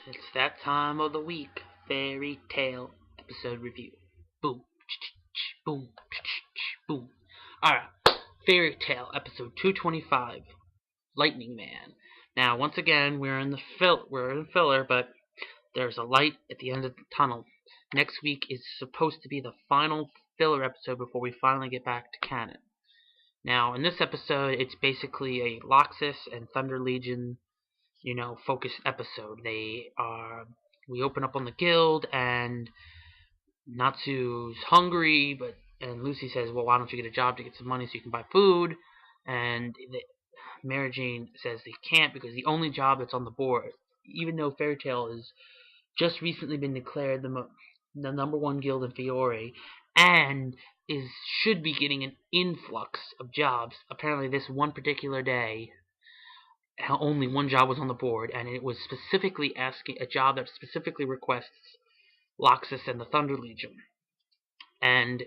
It's that time of the week. Fairy Tale episode review. Boom, boom, boom. Alright, Fairy Tale episode 225, Lightning Man. Now, once again, we're in filler, but there's a light at the end of the tunnel. Next week is supposed to be the final filler episode before we finally get back to canon. Now, in this episode, it's basically a Loxus and Thunder Legion focused episode. We open up on the guild, and Natsu's hungry, and Lucy says, well, why don't you get a job to get some money so you can buy food? And Mary Jane says they can't because the only job that's on the board, even though Fairy Tail has just recently been declared the number one guild in Fiore, and should be getting an influx of jobs. Apparently, this one particular day, only one job was on the board, and it was specifically asking a job that specifically requests Loxus and the Thunder Legion. And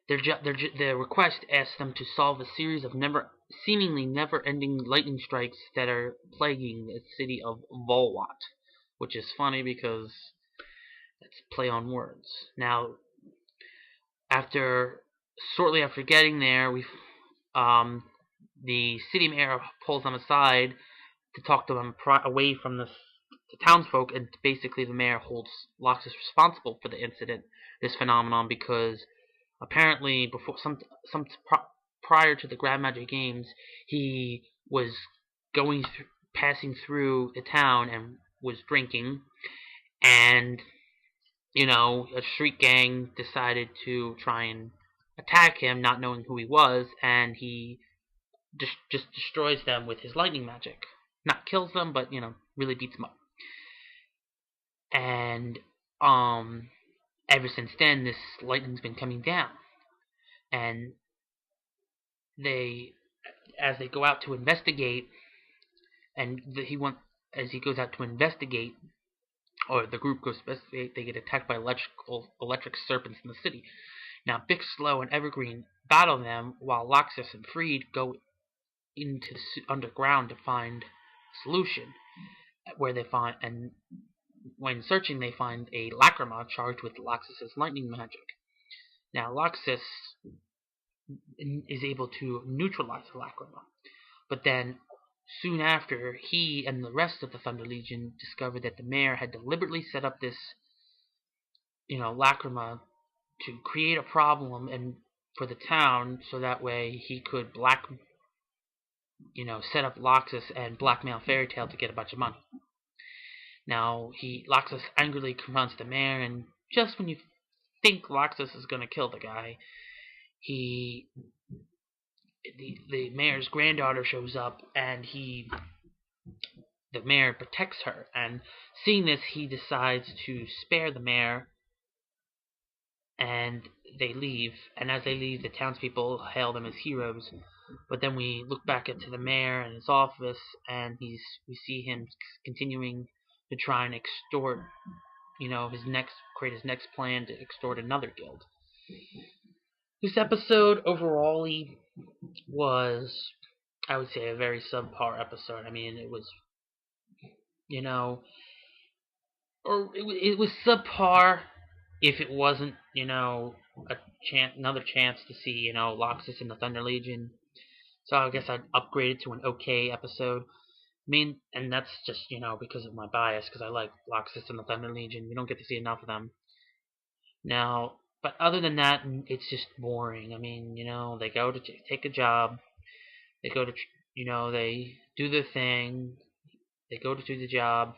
their request asks them to solve a series of seemingly never-ending lightning strikes that are plaguing the city of Volwat, which is funny because it's play on words. Now, shortly after getting there, the city mayor pulls them aside to talk to them away from the townsfolk, and basically the mayor holds Loxus responsible for the incident, this phenomenon, because apparently prior to the Grand Magic Games, he was passing through the town and was drinking, and a street gang decided to try and attack him, not knowing who he was, and he just destroys them with his lightning magic. Not kills them, but really beats them up. And ever since then, this lightning's been coming down, and as they go out to investigate, as he goes out to investigate, or the group goes to investigate, they get attacked by electric serpents in the city. Now, Bixlow and Evergreen battle them, while Loxus and Freed go into the underground to find a solution, and when searching, they find a Lacrima charged with Loxus's lightning magic. Now, Loxus is able to neutralize the Lacrima, but then soon after, he and the rest of the Thunder Legion discovered that the mayor had deliberately set up this, Lacrima to create a problem for the town, so that way he could set up Loxus and blackmail Fairy Tail to get a bunch of money. Now, Loxus angrily confronts the mayor, and just when you think Loxus is going to kill the guy, the mayor's granddaughter shows up, and the mayor protects her. And seeing this, he decides to spare the mayor, and they leave. And as they leave, the townspeople hail them as heroes. But then we look back into the mayor and his office, and we see him continuing to try and extort, create his next plan to extort another guild. This episode overall was, I would say, a very subpar episode. I mean, it was, it was subpar if it wasn't, another chance to see, Loxus and the Thunder Legion. So I guess I'd upgrade it to an okay episode. And that's just, because of my bias, because I like Loxus and the Thunder Legion. We don't get to see enough of them. Now, but other than that, it's just boring. I mean, they go to take a job. They go to, they do their thing. They go to do the job.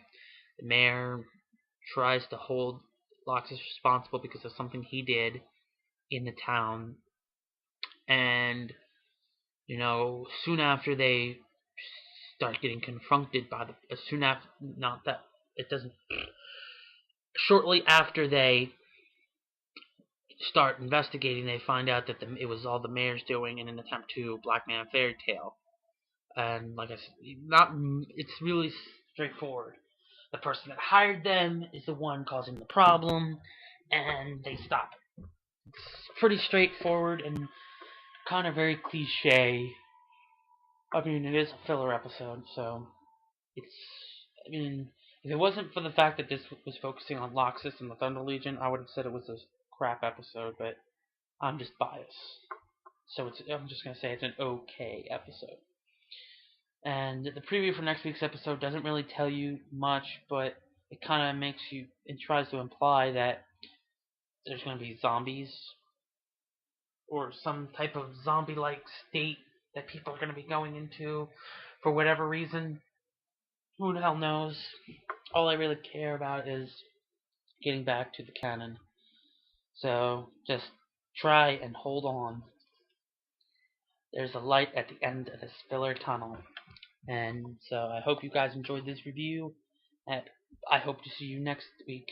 The mayor tries to hold Loxus responsible because of something he did in the town. And, soon after they start getting confronted by shortly after they start investigating, they find out that it was all the mayor's doing in an attempt to blackmail Fairy Tail. And like I said, it's really straightforward. The person that hired them is the one causing the problem, and they stop it. It's pretty straightforward and kind of very cliche. I mean, it is a filler episode, so If it wasn't for the fact that this was focusing on Loxus and the Thunder Legion, I would have said it was a crap episode, but I'm just biased. So I'm just going to say it's an okay episode. And the preview for next week's episode doesn't really tell you much, but it kind of makes you, it tries to imply that there's going to be zombies or some type of zombie-like state that people are going to be going into for whatever reason. Who the hell knows? All I really care about is getting back to the canon. So just try and hold on. There's a light at the end of this filler tunnel. And so I hope you guys enjoyed this review. And I hope to see you next week.